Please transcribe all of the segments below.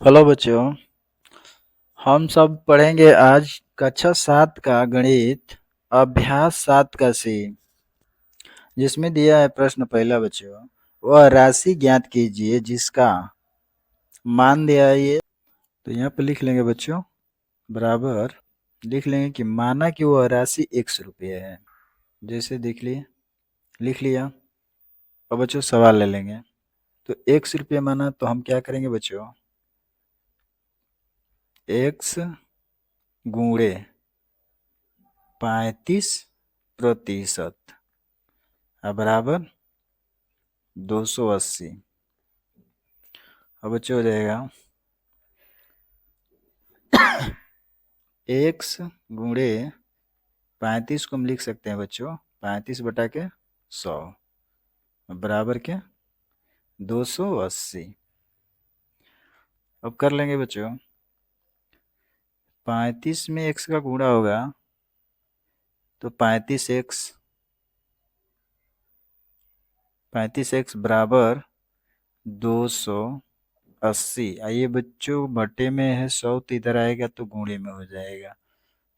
Hello बच्चों, हम सब पढ़ेंगे आज कक्षा 7 का गणित अभ्यास 7 का सी, जिसमें दिया है प्रश्न पहला बच्चों, वह राशि ज्ञात कीजिए जिसका मान दिया है ये। तो यहाँ पे लिख लेंगे बच्चों, बराबर लिख लेंगे कि माना कि वह राशि 100 रुपये है। जैसे देख लिए, लिख लिया। अब बच्चों सवाल ले लेंगे। तो 100 रुपये माना तो हम क्या करेंगे बच्चों, x गुणे 35% बराबर 280। अब बच्चों हो जाएगा एक्स गुणे 35 को हम लिख सकते हैं बच्चों 35 बटा के 100 बराबर के 280। अब कर लेंगे बच्चों, 35 में x का गुणा होगा तो 35x बराबर 280। आइए बच्चों, बटे में है 100 तो इधर आएगा तो गुणे में हो जाएगा,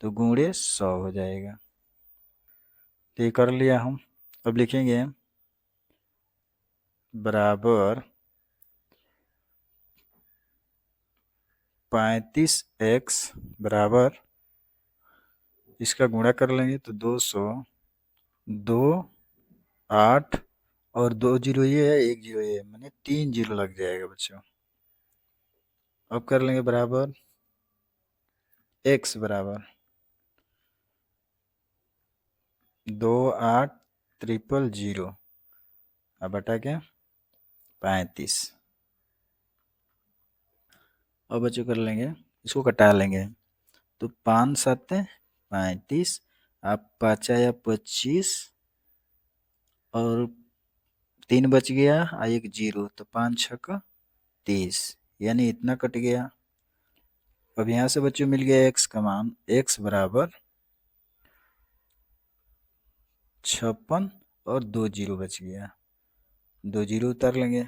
तो गुणे 100 हो जाएगा। तो ये कर लिया हम। अब लिखेंगे बराबर 35x बराबर, इसका गुणा कर लेंगे तो 200, 2, 8 और 2 जीरो ये है, 1 जीरो ये है, मैंने 3 जीरो लग जाएगा बच्चों। अब कर लेंगे बराबर x बराबर 2, 8 ट्रिपल 0 अब बटा के 35। अब बच्चों कर लेंगे, इसको कटा लेंगे तो 5 7 35, आप 5 आया 25 और 3 बच गया, एक जीरो, तो 5 6 30, यानी इतना कट गया। अब यहाँ से बच्चों मिल गया x का मान, x बराबर 56 और 2 जीरो बच गया, 2 जीरो उतार लेंगे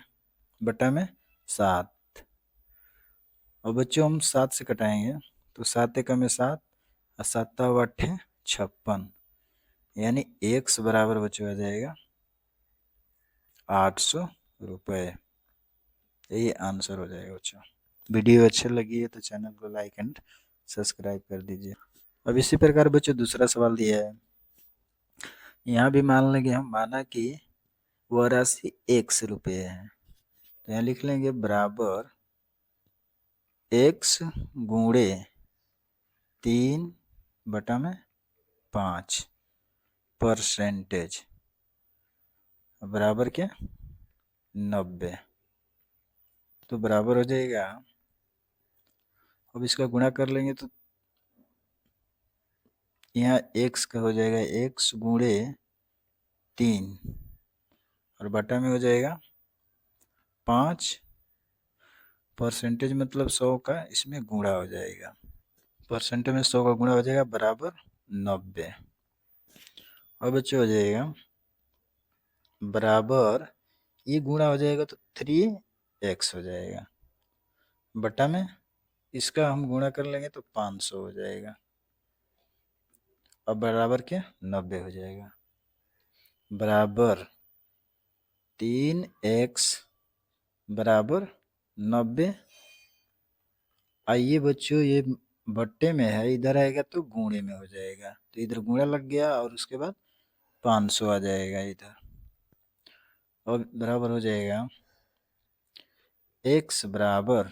बटा में 7। और बच्चों हम 7 से कटाएंगे तो 7 एकम में 7 और 7 8 56, यानी x बराबर बच्चों आ जाएगा 800 रुपये। यही आंसर हो जाएगा बच्चों। वीडियो अच्छी लगी है तो चैनल को लाइक एंड सब्सक्राइब कर दीजिए। अब इसी प्रकार बच्चों दूसरा सवाल दिया है, यहाँ भी मान लेंगे हम, माना कि वह राशि 100 रुपये है। तो यहाँ लिख लेंगे बराबर x गुणे 3 बटा में 5% बराबर क्या 90। तो बराबर हो जाएगा, अब इसका गुणा कर लेंगे तो यहाँ x का हो जाएगा x गुणे 3 और बटा में हो जाएगा 5%, मतलब 100 का इसमें गुणा हो जाएगा, परसेंटेज में 100 का गुणा हो जाएगा बराबर 90। अब बच्चों हो जाएगा बराबर, ये गुणा हो जाएगा तो 3x हो जाएगा, बटा में इसका हम गुणा कर लेंगे तो 500 हो जाएगा। अब बराबर के 90 हो जाएगा, बराबर 3x बराबर 90। आइए बच्चों, ये बट्टे में है, इधर आएगा तो गुणे में हो जाएगा, तो इधर गुणा लग गया और उसके बाद 500 आ जाएगा इधर। और बराबर हो जाएगा x बराबर,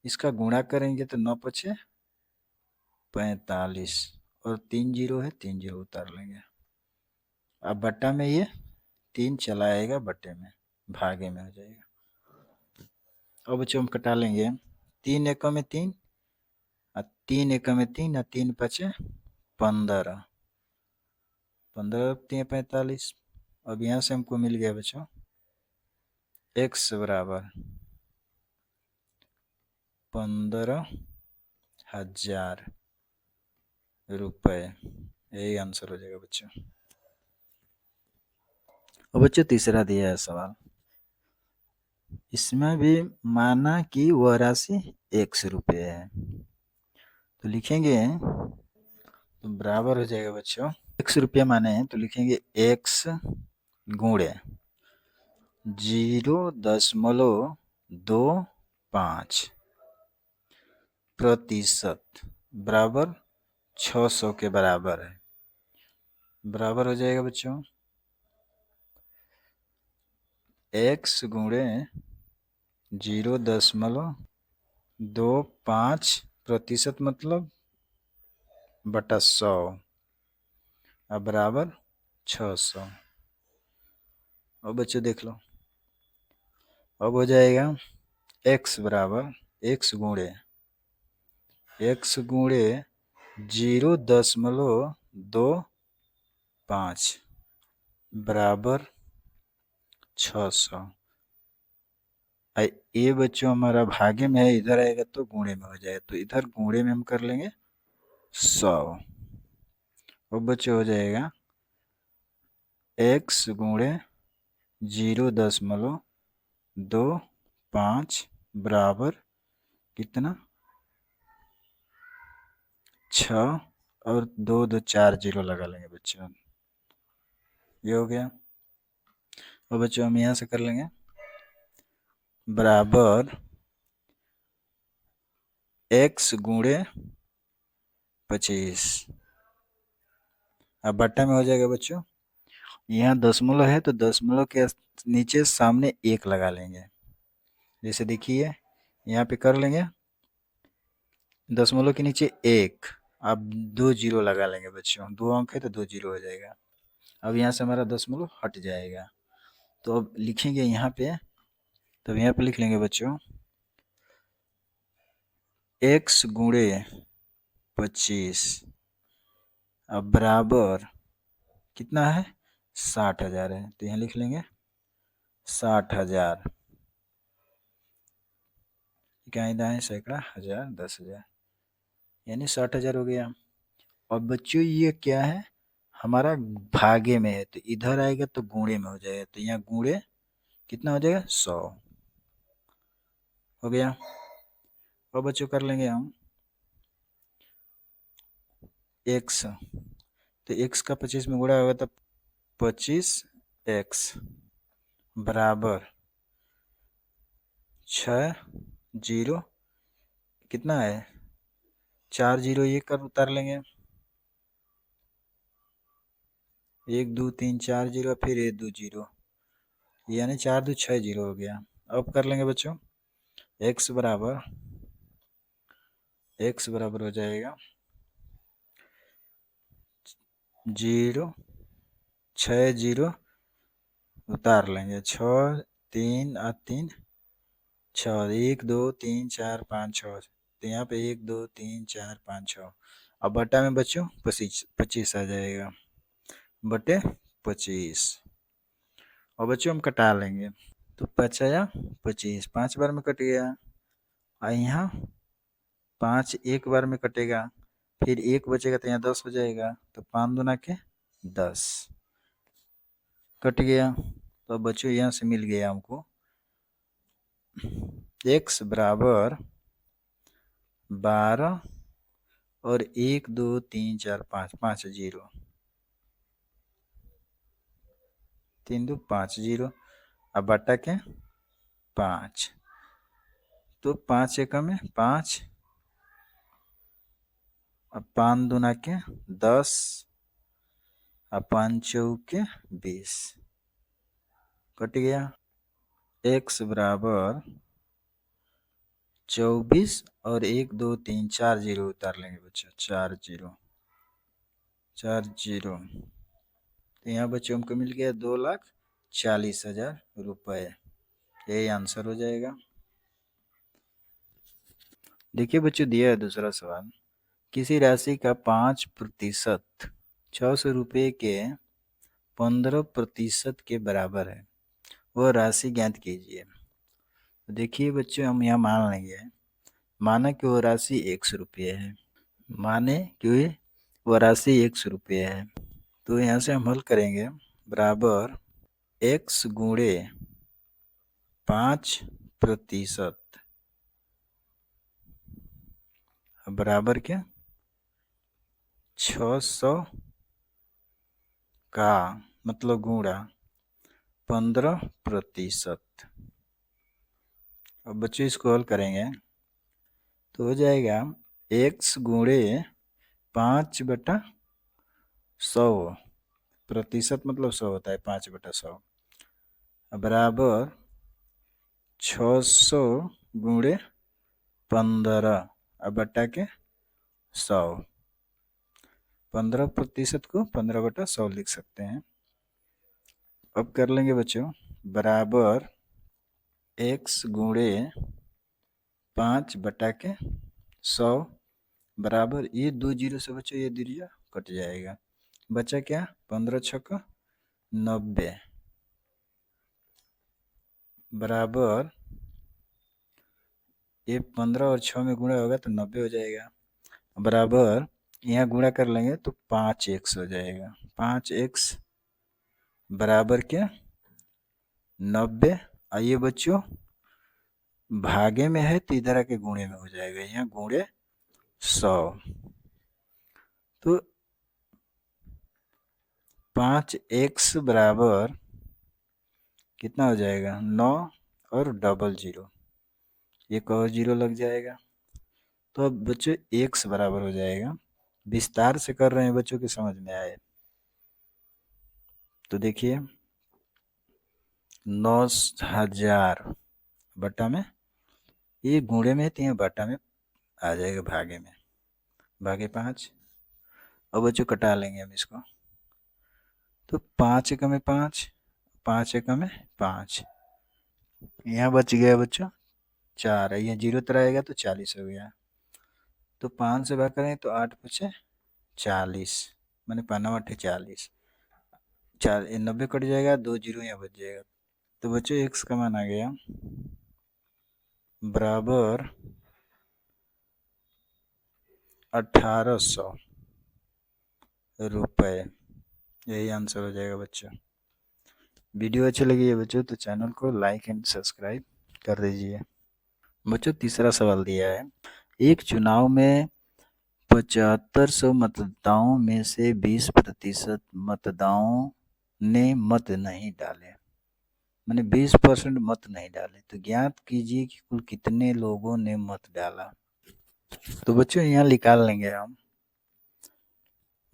इसका गुणा करेंगे तो 9 पचे 45 और 3 जीरो है, 3 जीरो उतार लेंगे। अब बट्टा में ये 3 चला आएगा, बट्टे में भागे में हो जाएगा। अब बच्चों हम कटा लेंगे, 3 एकम में 3 और 3 एकम में 3 और 3 पचे 15, 15 3 45। अब यहाँ से हमको मिल गया बच्चों x बराबर 15,000 रुपये। यही आंसर हो जाएगा बच्चों। और बच्चों तीसरा दिया है सवाल, इसमें भी माना कि वह राशि 100 रुपये है, तो लिखेंगे, तो बराबर हो जाएगा बच्चों, 100 रुपये माने हैं तो लिखेंगे x गुणे 0.25 प्रतिशत बराबर 600 के बराबर है। बराबर हो जाएगा बच्चों x गुणे 0.25 प्रतिशत मतलब बटा 100 अब बराबर 600। अब बच्चों देख लो, अब हो जाएगा x बराबर x गुणे 0.25 बराबर 600। ये बच्चों हमारा भागे में है, इधर आएगा तो गुणे में हो जाएगा, तो इधर गुणे में हम कर लेंगे 100। अब बच्चों हो जाएगा x गुणे 0.25 बराबर कितना 6 और 2 जीरो लगा लेंगे बच्चों, ये हो गया। और बच्चों हम यहाँ से कर लेंगे बराबर x गुणे 25, अब बट्टा में हो जाएगा बच्चों, यहाँ दशमलव है तो दशमलव के नीचे सामने 1 लगा लेंगे, जैसे देखिए यहाँ पे कर लेंगे दशमलव के नीचे 1, अब 2 जीरो लगा लेंगे बच्चों, 2 अंक है तो 2 जीरो हो जाएगा। अब यहाँ से हमारा दशमलव हट जाएगा, तो अब लिखेंगे यहाँ पे, तब यहाँ पे लिख लेंगे बच्चों x गुणे 25 अब बराबर कितना है 60,000 है, तो यहाँ लिख लेंगे 60,000, इकाई दाएं सैकड़ा हजार 10,000 यानी 60,000 हो गया। और बच्चों ये क्या है हमारा भागे में है, तो इधर आएगा तो गुणे में हो जाएगा, तो यहाँ गुणे कितना हो जाएगा 100 हो गया। और बच्चों कर लेंगे हम x, तो x का 25 में गुणा होगा तो 25x बराबर 6 जीरो कितना है 4 जीरो ये कर उतार लेंगे, 1 2 3 4 जीरो फिर 1 2 जीरो यानी 4 2 6 जीरो हो गया। अब कर लेंगे बच्चों x बराबर हो जाएगा 0 6 जीरो उतार लेंगे 6 3 और 3 6 1 2 3 4 5 6, तो यहाँ पे 1 2 3 4 5 6, अब बटा में बच्चों 25 आ जाएगा बटे 25। और बच्चों हम कटा लेंगे, तो 5 आया 25 5 बार में कट गया, और यहाँ 5 एक बार में कटेगा, फिर 1 बचेगा तो यहाँ 10 हो जाएगा, तो 5 दूना के 10 कट गया। तो बच्चों यहाँ से मिल गया हमको x बराबर 12 और 1 2 3 4 5 5 जीरो 3 2 5 जीरो, अब बटा के 5, तो 5 एकम में 5, अब 5 दूना के 10, अब 5 चौके 20 कट गया। x बराबर 24 और 1 2 3 4 जीरो उतार लेंगे बच्चों, 4 जीरो, तो यहाँ बच्चों हमको मिल गया 2,40,000 रुपये, यही आंसर हो जाएगा। देखिए बच्चों दिया है दूसरा सवाल, किसी राशि का 5% 600 रुपये के 15% के बराबर है, वह राशि ज्ञात कीजिए। तो देखिए बच्चों हम यहाँ मान लेंगे, माना कि वह राशि 100 रुपये है, माने कि वह राशि 100 रुपये है, तो यहाँ से हम हल करेंगे बराबर x गुणे 5% बराबर क्या 600 का मतलब गुणा 15%। अब बच्चों इसको हल करेंगे तो हो जाएगा x गुणे 5/100, प्रतिशत मतलब 100 होता है, 5/100 बराबर 600 गुणे 15 अब बटा के 100। 15% को 15/100 लिख सकते हैं। अब कर लेंगे बच्चों बराबर x गुणे 5/100 बराबर ये 2 जीरो से बच्चों ये जीरो कट जाएगा, बचा क्या 15×6 = 90 बराबर ये 15 और 6 में गुणा होगा तो 90 हो जाएगा, बराबर यहाँ गुणा कर लेंगे तो 5x हो जाएगा। 5x बराबर क्या 90। आइए बच्चों भागे में है तो इधर आके गुणे में हो जाएगा, यहाँ गुणे 100 तो 5x बराबर कितना हो जाएगा 9 और डबल जीरो, एक और जीरो लग जाएगा। तो अब बच्चों x बराबर हो जाएगा, विस्तार से कर रहे हैं बच्चों की समझ में आए तो देखिए 9000 बटा में ये गुणे में है तो यहाँ बटा में आ जाएगा, भागे में भागे 5। अब बच्चों कटा लेंगे हम इसको तो 5 एकम में 5, 5 एकम में 5, यहाँ बच गया बच्चों 4 है, यहाँ जीरो तरह आएगा तो 40 हो गया। तो 5 से भाग करें तो 8 बचे 40, मैंने 5×8 = 40, 90 कट जाएगा, 2 जीरो यहाँ बच जाएगा। तो बच्चों x का मान आ गया बराबर 1800 रुपये, यही आंसर हो जाएगा बच्चों। वीडियो अच्छी लगी है बच्चों तो चैनल को लाइक एंड सब्सक्राइब कर दीजिए। बच्चों तीसरा सवाल दिया है, एक चुनाव में 7500 मतदाताओं में से 20% मतदाताओं ने मत नहीं डाले, मैंने 20% मत नहीं डाले, तो ज्ञात कीजिए कि कुल कितने लोगों ने मत डाला। तो बच्चों यहाँ निकाल लेंगे हम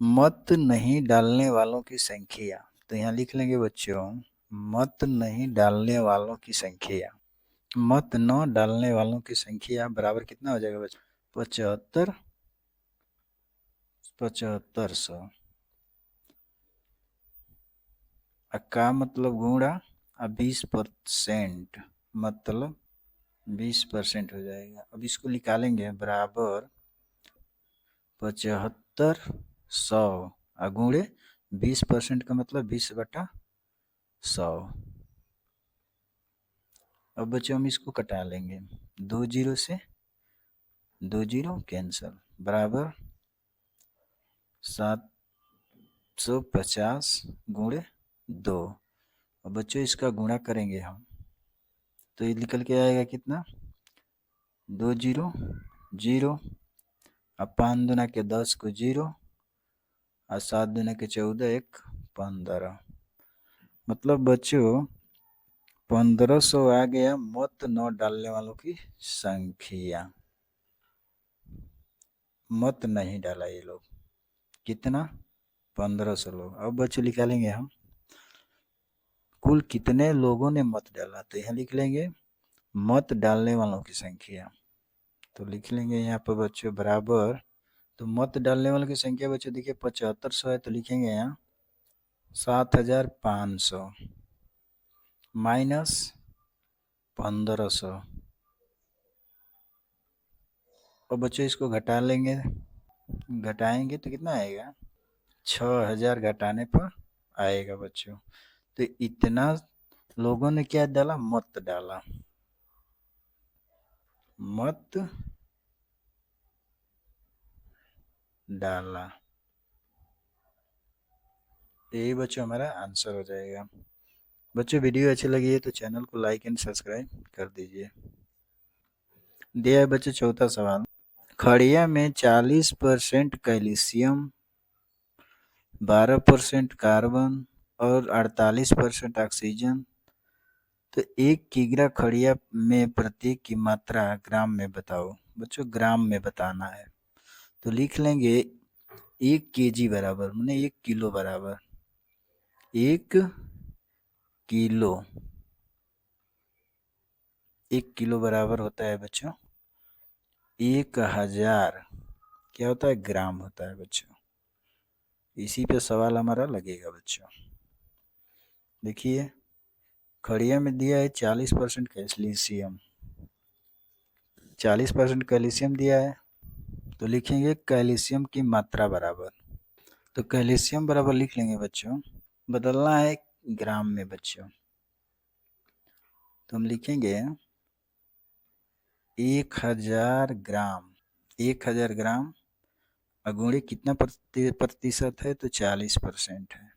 मत नहीं डालने वालों की संख्या, तो यहाँ लिख लेंगे बच्चों मत नहीं डालने वालों की संख्या, मत न डालने वालों की संख्या बराबर कितना हो जाएगा बच्चों 7500 का मतलब गुणा 20% मतलब 20% हो जाएगा। अब इसको निकालेंगे बराबर 7500 गुणे 20% का मतलब 20/100। अब बच्चों हम इसको कटा लेंगे, 2 जीरो से 2 जीरो कैंसल बराबर 750 गुणे 2। अब बच्चों इसका गुणा करेंगे हम तो ये निकल के आएगा कितना 2 जीरो जीरो, अब 5 दूना के 10 को जीरो और 7 दूना के 14 1 15, मतलब बच्चों 1500 आ गया मत न डालने वालों की संख्या, मत नहीं डाला ये लोग, कितना 1500 लोग। अब बच्चों निकालेंगे हम कुल कितने लोगों ने मत डाला, तो यहाँ लिख लेंगे मत डालने वालों की संख्या, तो लिख लेंगे यहाँ पर बच्चों बराबर, तो मत डालने वालों की संख्या बच्चों देखिए 7500 है तो लिखेंगे यहाँ 7500 माइनस 1500। और बच्चों इसको घटा लेंगे, घटाएंगे तो कितना आएगा 6000 घटाने पर आएगा बच्चों। तो इतना लोगों ने क्या डाला मत डाला, मत डाला, यही बच्चों हमारा आंसर हो जाएगा। बच्चों वीडियो अच्छी लगी है तो चैनल को लाइक एंड सब्सक्राइब कर दीजिए। दिया है बच्चों चौथा सवाल, खड़िया में 40% कैल्शियम, 12% कार्बन और 48% ऑक्सीजन, तो 1 किग्रा खड़िया में प्रत्येक की मात्रा ग्राम में बताओ। बच्चों ग्राम में बताना है तो लिख लेंगे 1 kg बराबर माने 1 किलो बराबर 1 किलो। 1 किलो बराबर होता है बच्चों 1000 क्या होता है ग्राम होता है बच्चों। इसी पे सवाल हमारा लगेगा बच्चों। देखिए खड़िया में दिया है 40% कैल्शियम, 40% कैल्शियम दिया है तो लिखेंगे कैल्शियम की मात्रा बराबर, तो कैल्शियम बराबर लिख लेंगे बच्चों, बदलना है ग्राम में बच्चों, तो हम लिखेंगे 1000 ग्राम। 1000 ग्राम अगुणे कितना प्रतिशत है तो 40% है,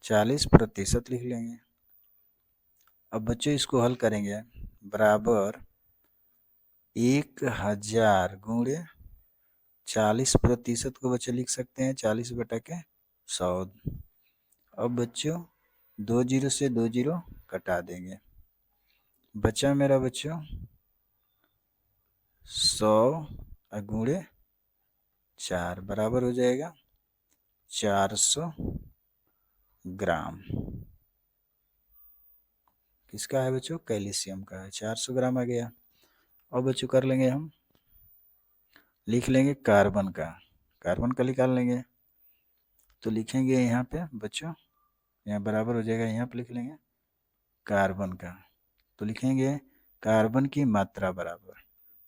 40% लिख लेंगे। अब बच्चों इसको हल करेंगे बराबर 1000 गुणे 40% को बच्चों लिख सकते हैं 40/100। अब बच्चों 2 जीरो से 2 जीरो कटा देंगे, बचा मेरा बच्चों 100 गुणे 4 बराबर हो जाएगा 400 ग्राम। किसका है बच्चों कैल्शियम का है, 400 ग्राम आ गया। अब बच्चों कर लेंगे हम, लिख लेंगे कार्बन का, कार्बन का निकाल लेंगे तो लिखेंगे यहाँ पे बच्चों, यहाँ बराबर हो जाएगा, यहाँ पे लिख लेंगे कार्बन का, तो लिखेंगे कार्बन की मात्रा बराबर,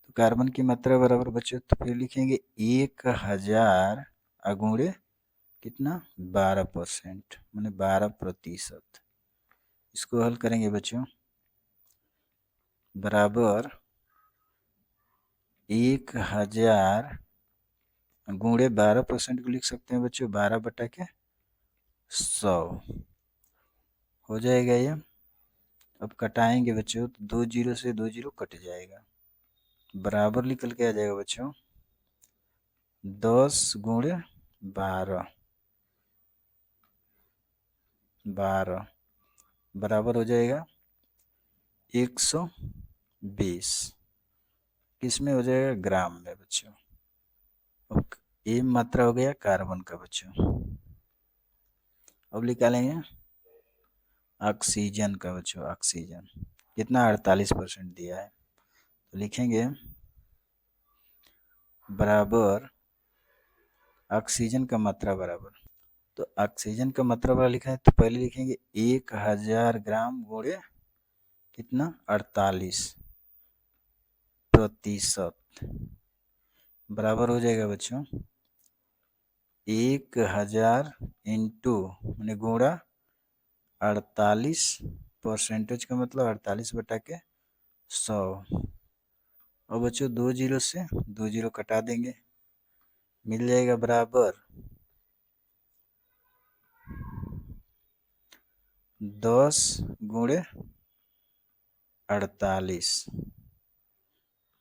तो कार्बन की मात्रा बराबर बच्चों तो फिर लिखेंगे 1000 अगुणे कितना 12% माने 12%। इसको हल करेंगे बच्चों बराबर 1000 गुणे 12% को लिख सकते हैं बच्चों 12/100 हो जाएगा ये। अब कटाएंगे बच्चों तो 2 जीरो से 2 जीरो कट जाएगा, बराबर निकल के आ जाएगा बच्चों 10 गुणे 12 बराबर हो जाएगा 120। किसमें हो जाएगा ग्राम में बच्चों। अब ये मात्रा हो गया कार्बन का बच्चों। अब निकालेंगे ऑक्सीजन का बच्चों, ऑक्सीजन कितना 48% दिया है तो लिखेंगे बराबर ऑक्सीजन का मात्रा बराबर, तो ऑक्सीजन का मात्रा बराबर लिखा है तो पहले लिखेंगे 1000 ग्राम गुणे कितना 48% बराबर हो जाएगा बच्चों 1000 इंटू मैंने गुणा 48, परसेंटेज का मतलब 48/100। और बच्चों 2 जीरो से 2 जीरो कटा देंगे, मिल जाएगा बराबर 10 गुणे 48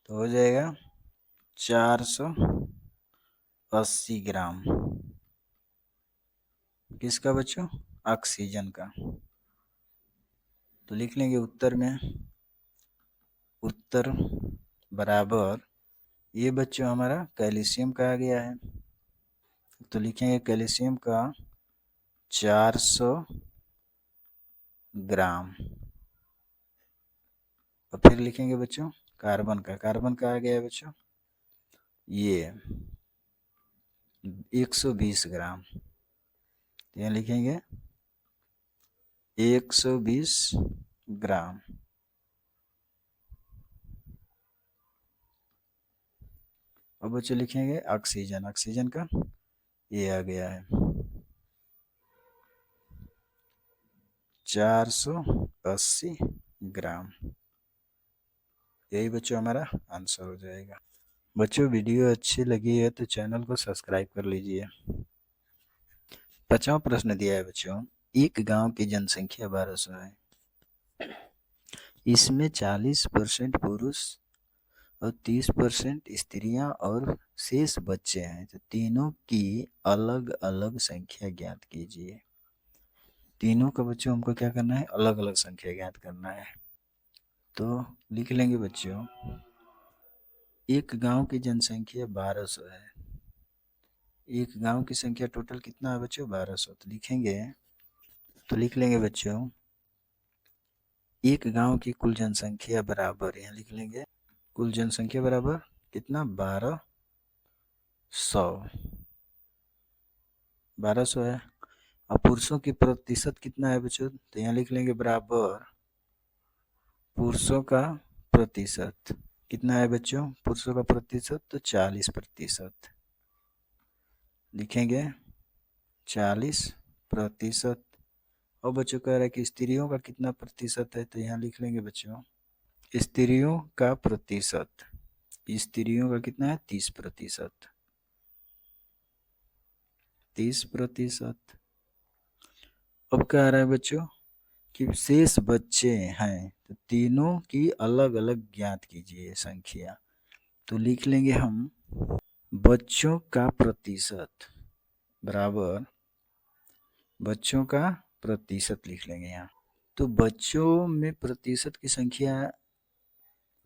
तो हो जाएगा 480 ग्राम। किसका बच्चों ऑक्सीजन का, तो लिख लेंगे उत्तर में, उत्तर बराबर ये बच्चों हमारा कैल्शियम का आ गया है तो लिखेंगे कैल्शियम का 400 ग्राम। और फिर लिखेंगे बच्चों कार्बन का, कार्बन का आ गया है बच्चों ये 120 ग्राम, तो यहाँ लिखेंगे 120 ग्राम। अब बच्चों लिखेंगे ऑक्सीजन, ऑक्सीजन का ये आ गया है 480 ग्राम। यही बच्चों हमारा आंसर हो जाएगा। बच्चों वीडियो अच्छी लगी है तो चैनल को सब्सक्राइब कर लीजिए। 5वां प्रश्न दिया है बच्चों, एक गांव की जनसंख्या 1200 है, इसमें 40% पुरुष और 30% स्त्रियां और शेष बच्चे हैं, तो तीनों की अलग अलग संख्या ज्ञात कीजिए। तीनों का बच्चों हमको क्या करना है, अलग अलग संख्या ज्ञात करना है। तो लिख लेंगे बच्चों, एक गांव की जनसंख्या 1200 है। एक गांव की संख्या टोटल कितना है बच्चों, 1200। तो लिखेंगे, तो लिख लेंगे बच्चों, एक गांव की कुल जनसंख्या बराबर, यहाँ लिख लेंगे कुल जनसंख्या बराबर कितना, 1200 है। और पुरुषों की प्रतिशत कितना है बच्चों, तो यहाँ लिख लेंगे बराबर पुरुषों का प्रतिशत कितना है बच्चों, पुरुषों का प्रतिशत तो 40%। लिखेंगे 40%। और बच्चों कह रहा है कि स्त्रियों का कितना प्रतिशत है, तो यहाँ लिख लेंगे बच्चों स्त्रियों का प्रतिशत, स्त्रियों का कितना है, 30%। 30%। अब कह रहा है बच्चों कि शेष बच्चे हैं, तो तीनों की अलग अलग ज्ञात कीजिए संख्या। तो लिख लेंगे हम बच्चों का प्रतिशत बराबर बच्चों का प्रतिशत, लिख लेंगे यहाँ। तो बच्चों में प्रतिशत की संख्या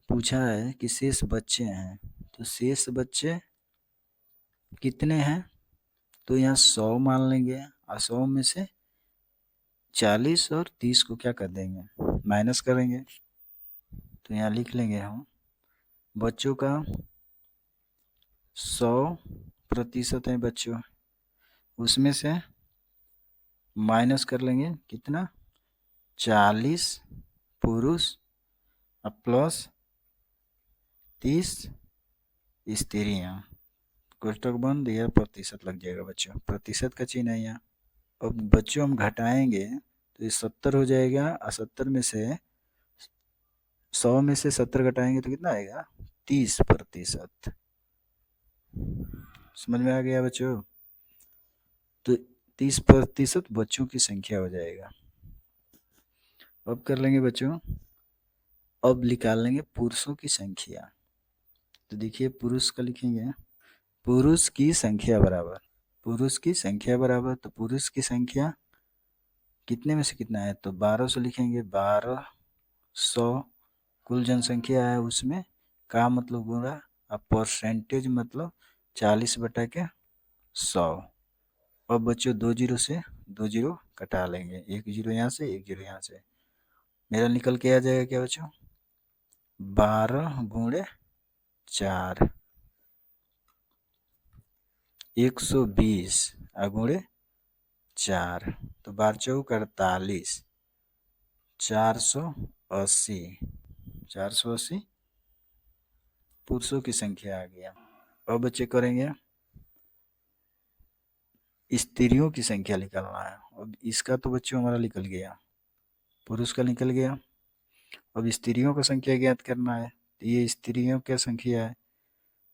पूछा है कि शेष बच्चे हैं, तो शेष बच्चे कितने हैं, तो यहाँ 100 मान लेंगे। और 100 में से 40 और 30 को क्या कर देंगे, माइनस करेंगे। तो यहाँ लिख लेंगे हम बच्चों का 100% है बच्चों, उसमें से माइनस कर लेंगे कितना, 40 पुरुष और प्लस 30 स्त्रियाँ। कोष्टक बंद, यह प्रतिशत लग जाएगा बच्चों, प्रतिशत का चिन्ह है यहाँ। अब बच्चों हम घटाएंगे तो ये 70 हो जाएगा, और 70 में से 100 में से 70 घटाएंगे तो कितना आएगा, 30%। समझ में आ गया बच्चों। तो 30% बच्चों की संख्या हो जाएगा। अब कर लेंगे बच्चों, अब निकाल लेंगे पुरुषों की संख्या। तो देखिए पुरुष का लिखेंगे पुरुष की संख्या बराबर, पुरुष की संख्या बराबर, तो पुरुष की संख्या कितने में से कितना है, तो 1200 लिखेंगे। 1200 कुल जनसंख्या है, उसमें का मतलब गुणा, अब परसेंटेज मतलब 40/100। अब बच्चों 2 जीरो से 2 जीरो कटा लेंगे, 1 जीरो यहाँ से 1 जीरो यहाँ से, मेरा निकल के आ जाएगा क्या बच्चों, 12 गुणे 4 120 गुणे 4, तो 12 चौक 48, 480 480 पुरुषों की संख्या आ गया। अब बच्चे करेंगे स्त्रियों की संख्या निकालना है। अब इसका तो बच्चों हमारा निकल गया, पुरुष का निकल गया। अब स्त्रियों का संख्या ज्ञात करना है, तो ये स्त्रियों की संख्या है,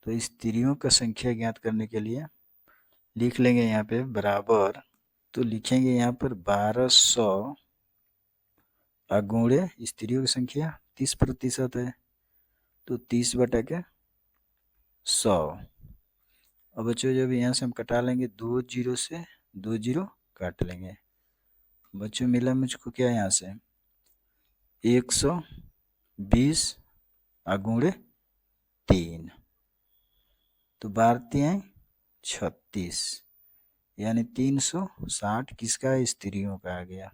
तो स्त्रियों का संख्या ज्ञात करने के लिए लिख लेंगे यहाँ पे बराबर, तो लिखेंगे यहाँ पर 1200 गुणे स्त्रियों की संख्या 30% है, तो 30/100। अब बच्चों जब यहाँ से हम कटा लेंगे, 2 जीरो से 2 जीरो काट लेंगे, बच्चों मिला मुझको क्या यहाँ से 120 गुणे 3, तो 12×3 = 36, यानी 360 किसका है, स्त्रियों का आ गया,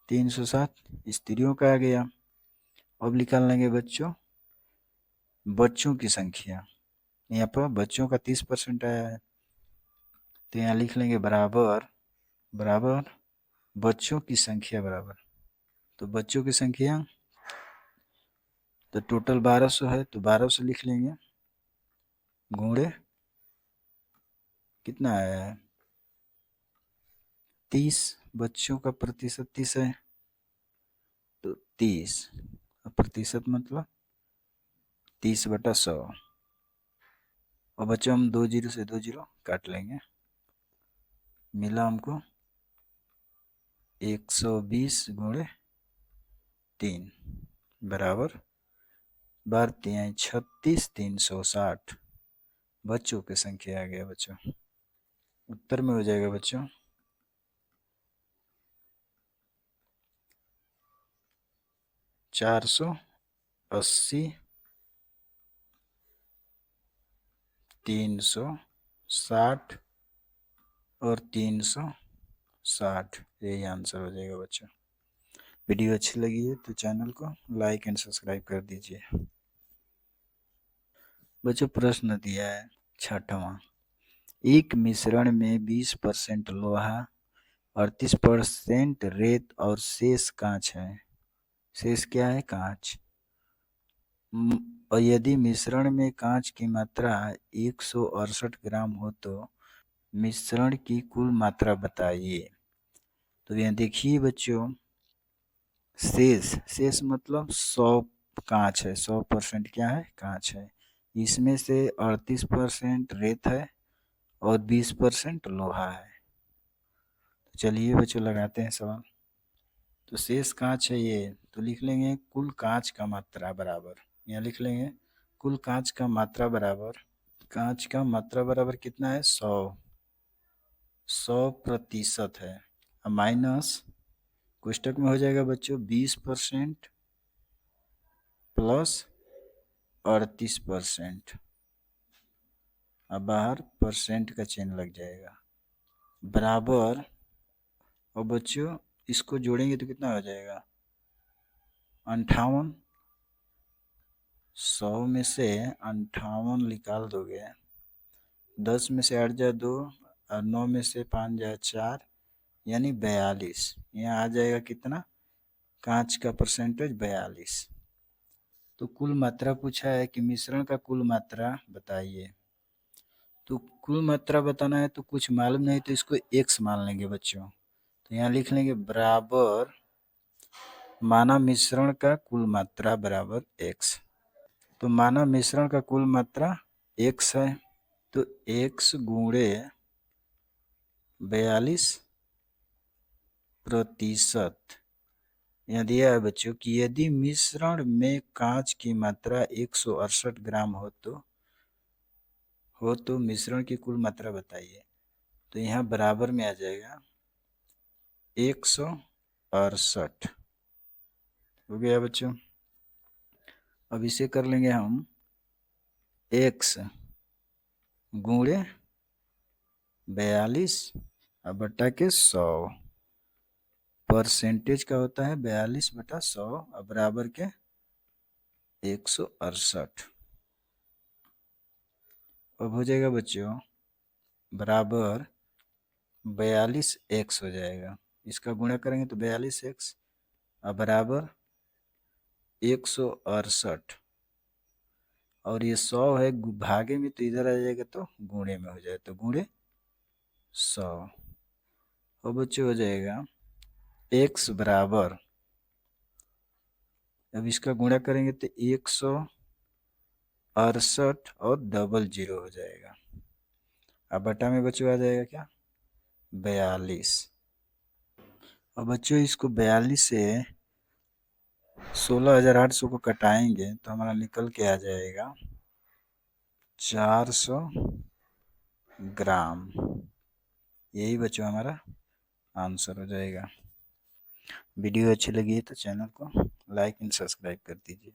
360 स्त्रियों का आ गया। अब निकाल लेंगे बच्चों बच्चों की संख्या, यहाँ पर बच्चों का 30% आया है, तो यहाँ लिख लेंगे बराबर बराबर बच्चों की संख्या बराबर, तो बच्चों की संख्या तो टोटल 1200 है, तो 1200 लिख लेंगे गुणे कितना आया है 30, बच्चों का प्रतिशत 30 है, तो 30 प्रतिशत मतलब 30/100। और बच्चों हम 2 जीरो से 2 जीरो काट लेंगे, मिला हमको 120 गुणे 3, बराबर 12×3 = 36, 360 बच्चों की संख्या आ गया बच्चों। उत्तर में हो जाएगा बच्चों 480, 360 और 360, यही आंसर हो जाएगा बच्चों। वीडियो अच्छी लगी है तो चैनल को लाइक एंड सब्सक्राइब कर दीजिए। बच्चों प्रश्न दिया है 6वां, एक मिश्रण में 20% लोहा, 38% रेत और शेष कांच है। शेष क्या है? कांच। और यदि मिश्रण में कांच की मात्रा 168 ग्राम हो तो मिश्रण की कुल मात्रा बताइए। तो यहाँ देखिए बच्चों, शेष मतलब 100 कांच है, 100% क्या है? कांच है। इसमें से 38% रेत है और 20% लोहा है। तो चलिए बच्चों लगाते हैं सवाल। तो शेष कांच है ये, तो लिख लेंगे कुल कांच का मात्रा बराबर, यहाँ लिख लेंगे कुल कांच का मात्रा बराबर, कांच का मात्रा बराबर कितना है? 100% है। अब माइनस कोष्टक में हो जाएगा बच्चों 20% प्लस 38%, अब बाहर परसेंट का चिन्ह लग जाएगा, बराबर। और बच्चों इसको जोड़ेंगे तो कितना हो जाएगा? 58। 100 में से 58 निकाल दोगे, 10 में से 8 जाए 2 और 9 में से 5 जाए 4, यानी 42। यहाँ आ जाएगा कितना? कांच का परसेंटेज 42। तो कुल मात्रा पूछा है कि मिश्रण का कुल मात्रा बताइए। तो कुल मात्रा बताना है तो कुछ मालूम नहीं तो इसको x मान लेंगे बच्चों। तो यहाँ लिख लेंगे बराबर माना मिश्रण का कुल मात्रा बराबर x। तो माना मिश्रण का कुल मात्रा x है, तो x गुणे 42%। यहाँ दिया है बच्चों कि यदि मिश्रण में कांच की मात्रा 168 ग्राम हो तो मिश्रण की कुल मात्रा बताइए। तो यहाँ बराबर में आ जाएगा 168। हो गया बच्चों। अब इसे कर लेंगे हम x गुणे 42 और बटा के 100। परसेंटेज का होता है 42/100 और बराबर के 168। अब हो जाएगा बच्चों बराबर 42x हो जाएगा। इसका गुणा करेंगे तो 42x और बराबर 168। और ये 100 है भागे में, तो इधर आ जाएगा तो गुणे में हो जाए, तो गुणे 100। और बच्चों हो जाएगा x बराबर, अब इसका गुणा करेंगे तो 168 और 00 हो जाएगा। अब बटा में बच्चों आ जाएगा क्या? 42। और बच्चों इसको 42 से 16,800 को कटाएंगे तो हमारा निकल के आ जाएगा 400 ग्राम। यही बच्चों हमारा आंसर हो जाएगा। वीडियो अच्छी लगी है तो चैनल को लाइक एंड सब्सक्राइब कर दीजिए।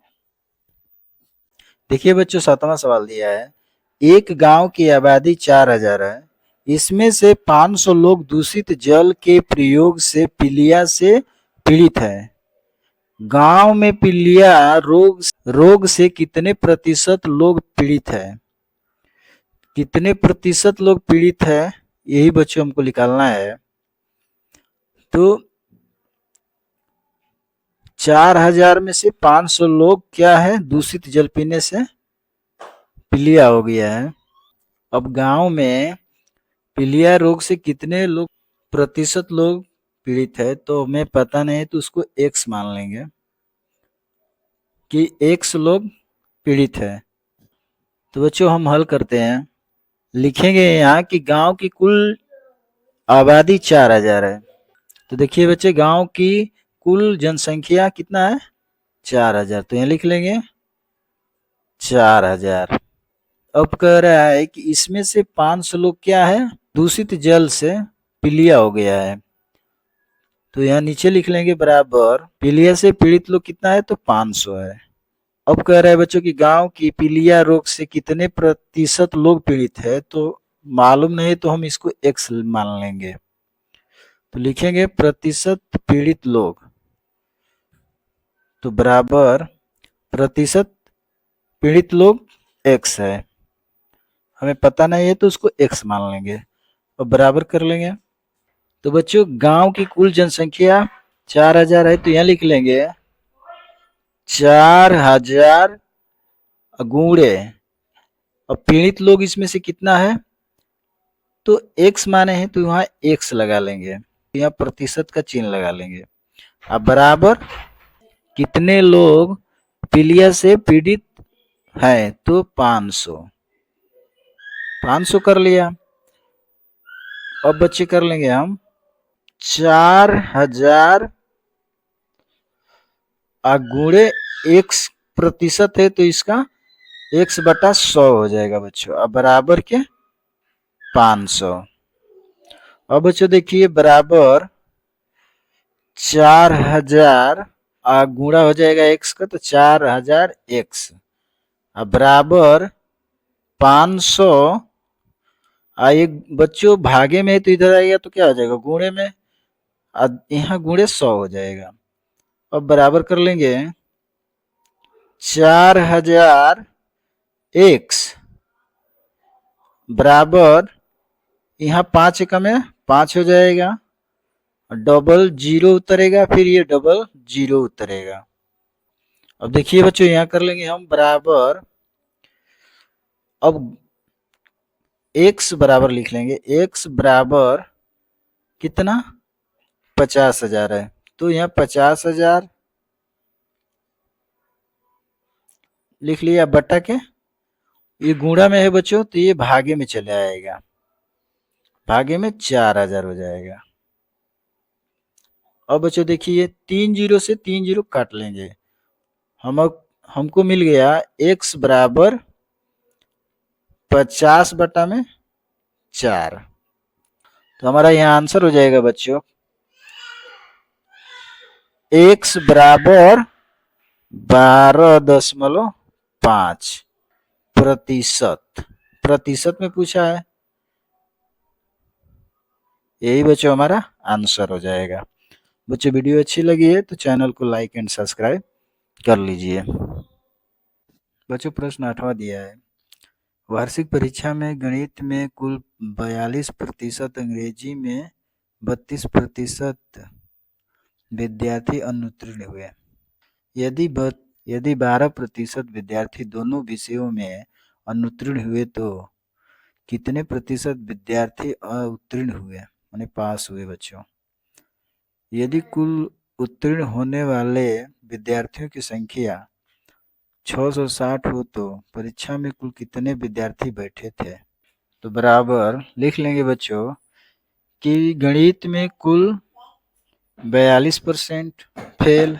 देखिए बच्चों 7वां सवाल दिया है, एक गांव की आबादी 4000 है, इसमें से 500 लोग दूषित जल के प्रयोग से पीलिया से पीड़ित है। गांव में पीलिया रोग से कितने प्रतिशत लोग पीड़ित है? कितने प्रतिशत लोग पीड़ित है, यही बच्चों हमको निकालना है। तो 4000 में से 500 लोग क्या है? दूषित जल पीने से पीलिया हो गया है। अब गांव में पीलिया रोग से कितने लोग प्रतिशत लोग पीड़ित है, तो हमें पता नहीं, तो उसको x मान लेंगे कि x लोग पीड़ित है। तो बच्चों हम हल करते हैं, लिखेंगे यहाँ कि गांव की कुल आबादी 4000 है। तो देखिए बच्चे गांव की कुल जनसंख्या कितना है? 4000, तो यहाँ लिख लेंगे 4000। अब कह रहा है कि इसमें से 500 लोग क्या है, दूषित जल से पीलिया हो गया है, तो यहाँ नीचे लिख लेंगे बराबर पीलिया से पीड़ित लोग कितना है, तो 500 है। अब कह रहा है बच्चों कि गांव की पीलिया रोग से कितने प्रतिशत लोग पीड़ित है, तो मालूम नहीं तो हम इसको x मान लेंगे, तो लिखेंगे प्रतिशत पीड़ित लोग, तो बराबर प्रतिशत पीड़ित लोग x है, हमें पता नहीं है तो उसको x मान लेंगे और बराबर कर लेंगे। तो बच्चों गांव की कुल जनसंख्या 4000 है, तो यहाँ लिख लेंगे 4000 गुणे, और पीड़ित लोग इसमें से कितना है, तो x माने हैं तो यहाँ x लगा लेंगे, यहाँ प्रतिशत का चिन्ह लगा लेंगे। अब बराबर कितने लोग पीलिया से पीड़ित हैं, तो 500 कर लिया। अब बच्चे कर लेंगे हम 4000 गुणे x प्रतिशत है, तो इसका x बटा 100 हो जाएगा बच्चों, अब बराबर के 500। अब बच्चों देखिए बराबर 4000 गुणा हो जाएगा x का, तो 4000 x, अब बराबर 500 एक बच्चों भागे में है तो इधर आएगा तो क्या हो जाएगा, गुणे में, यहाँ गुणे 100 हो जाएगा। अब बराबर कर लेंगे 4000 x बराबर, यहाँ 5 एकम में 5 हो जाएगा, डबल जीरो उतरेगा, फिर ये डबल जीरो उतरेगा। अब देखिए बच्चों यहाँ कर लेंगे हम बराबर, अब x बराबर लिख लेंगे, x बराबर कितना 50,000 है, तो यहाँ 50,000 लिख लिया, बटा के ये गुणा में है बच्चों तो ये भागे में चले आएगा, भागे में 4000 हो जाएगा। अब बच्चों देखिए 3 जीरो से 3 जीरो काट लेंगे, हमको मिल गया x बराबर 50 बटा में 4, तो हमारा यहाँ आंसर हो जाएगा बच्चों x बराबर 12.5 प्रतिशत, प्रतिशत में पूछा है, यही बच्चों हमारा आंसर हो जाएगा। बच्चों वीडियो अच्छी लगी है तो चैनल को लाइक एंड सब्सक्राइब कर लीजिए। बच्चों प्रश्न 8वां दिया है, वार्षिक परीक्षा में गणित में कुल 42%, अंग्रेजी में 32% विद्यार्थी अनुत्तीर्ण हुए। यदि 12% विद्यार्थी दोनों विषयों में अनुत्तीर्ण हुए तो कितने प्रतिशत विद्यार्थी उत्तीर्ण हुए, माने पास हुए बच्चों। यदि कुल उत्तीर्ण होने वाले विद्यार्थियों की संख्या 660 हो तो परीक्षा में कुल कितने विद्यार्थी बैठे थे, तो बराबर लिख लेंगे बच्चों कि गणित में कुल 42% फेल,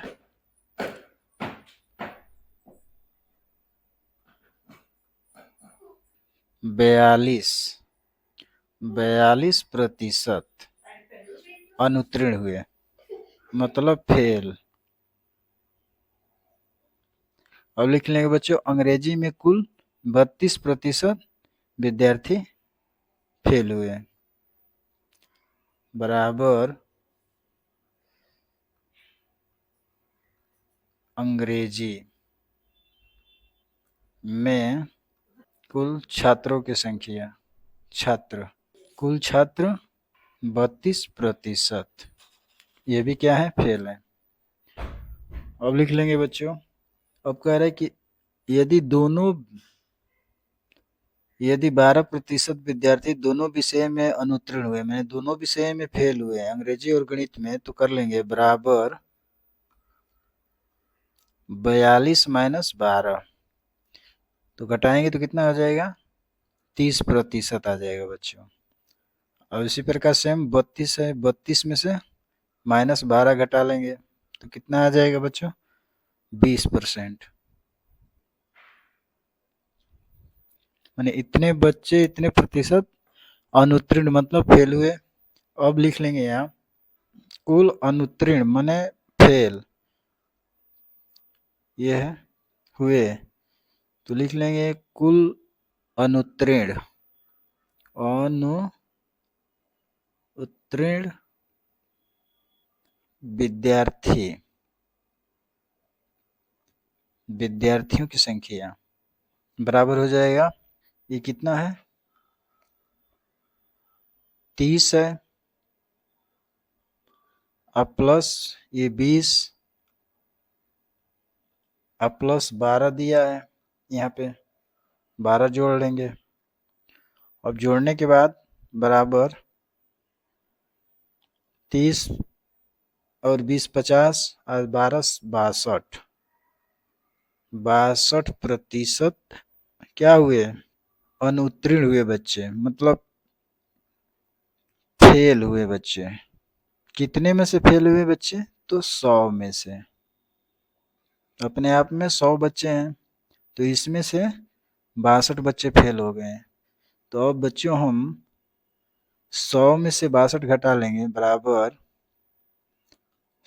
बयालीस प्रतिशत अनुत्तीर्ण हुए, मतलब फेल। अब लिख लेंगे बच्चों अंग्रेजी में कुल 32% विद्यार्थी फेल हुए, बराबर अंग्रेजी में कुल छात्रों की संख्या, कुल छात्र 32%, ये भी क्या है, फेल है। अब लिख लेंगे बच्चों, अब कह रहे हैं कि यदि 12% विद्यार्थी दोनों विषय में अनुत्तीर्ण हुए, मैंने दोनों विषय में फेल हुए, अंग्रेजी और गणित में, तो कर लेंगे बराबर 42 माइनस 12, तो घटाएंगे तो कितना हो जाएगा, 30% आ जाएगा बच्चों। और इसी प्रकार से हम 32 है, 32 में से -12 घटा लेंगे तो कितना आ जाएगा बच्चों, 20%। माने इतने बच्चे इतने प्रतिशत अनुत्तीर्ण मतलब फेल हुए। अब लिख लेंगे यहाँ कुल अनुत्तीर्ण माने फेल ये हुए, तो लिख लेंगे कुल अनुत्तीर्ण विद्यार्थियों की संख्या बराबर हो जाएगा, ये कितना है 30 है, अब प्लस ये 20, अब प्लस 12 दिया है, यहाँ पे 12 जोड़ लेंगे। अब जोड़ने के बाद बराबर 30 और 20 50 और 12 62, 62% क्या हुए अनुत्तीर्ण हुए बच्चे, मतलब फेल हुए बच्चे। कितने में से फेल हुए बच्चे, तो 100 में से। अपने आप में 100 बच्चे हैं, तो इसमें से 62 बच्चे फेल हो गए। तो अब बच्चों हम 100 में से 62 घटा लेंगे, बराबर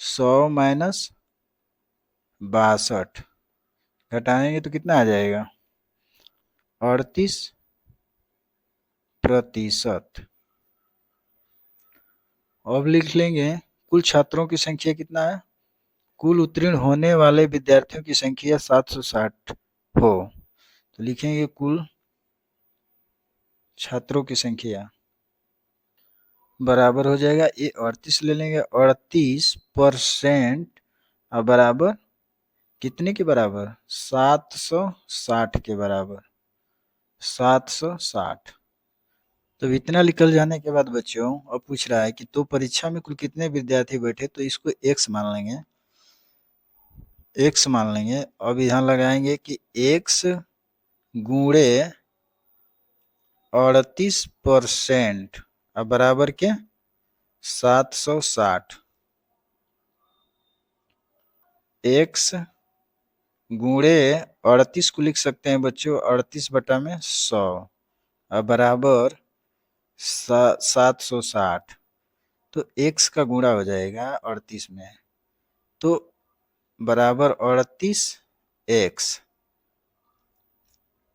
100 माइनस 62 घटाएंगे तो कितना आ जाएगा 38%। अब लिख लेंगे कुल छात्रों की संख्या कितना है, कुल उत्तीर्ण होने वाले विद्यार्थियों की संख्या 760 हो, तो लिखेंगे कुल छात्रों की संख्या बराबर हो जाएगा, ये 38 ले लेंगे, 38% और बराबर कितने के बराबर 760 के बराबर 760। तो इतना निकल जाने के बाद बच्चों अब पूछ रहा है कि तो परीक्षा में कुल कितने विद्यार्थी बैठे, तो इसको x मान लेंगे, x मान लेंगे। अब यहाँ लगाएंगे कि x गुणे 38% अब बराबर के 760, x गुणे 38 को लिख सकते हैं बच्चों 38/100 अब बराबर 760, तो x का गुणा हो जाएगा 38 में, तो बराबर 38x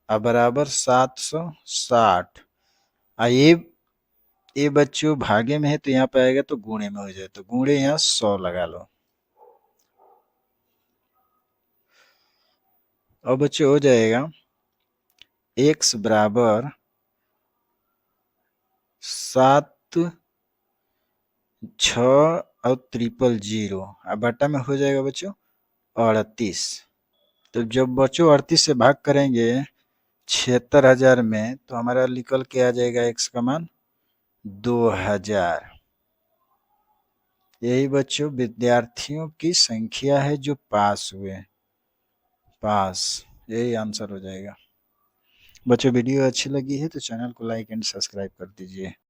अब बराबर 760। ये बच्चों भागे में है तो यहाँ पे आएगा तो गुणे में हो जाए, तो गुणे यहाँ 100 लगा लो। अब बच्चों हो जाएगा x बराबर 7 6 और 000 अब बटा में हो जाएगा बच्चों 38। तो जब बच्चों 38 से भाग करेंगे 76,000 में, तो हमारा निकल के आ जाएगा x का मान 2000। यही बच्चों विद्यार्थियों की संख्या है जो पास हुए, यही आंसर हो जाएगा। बच्चों वीडियो अच्छी लगी है तो चैनल को लाइक एंड सब्सक्राइब कर दीजिए।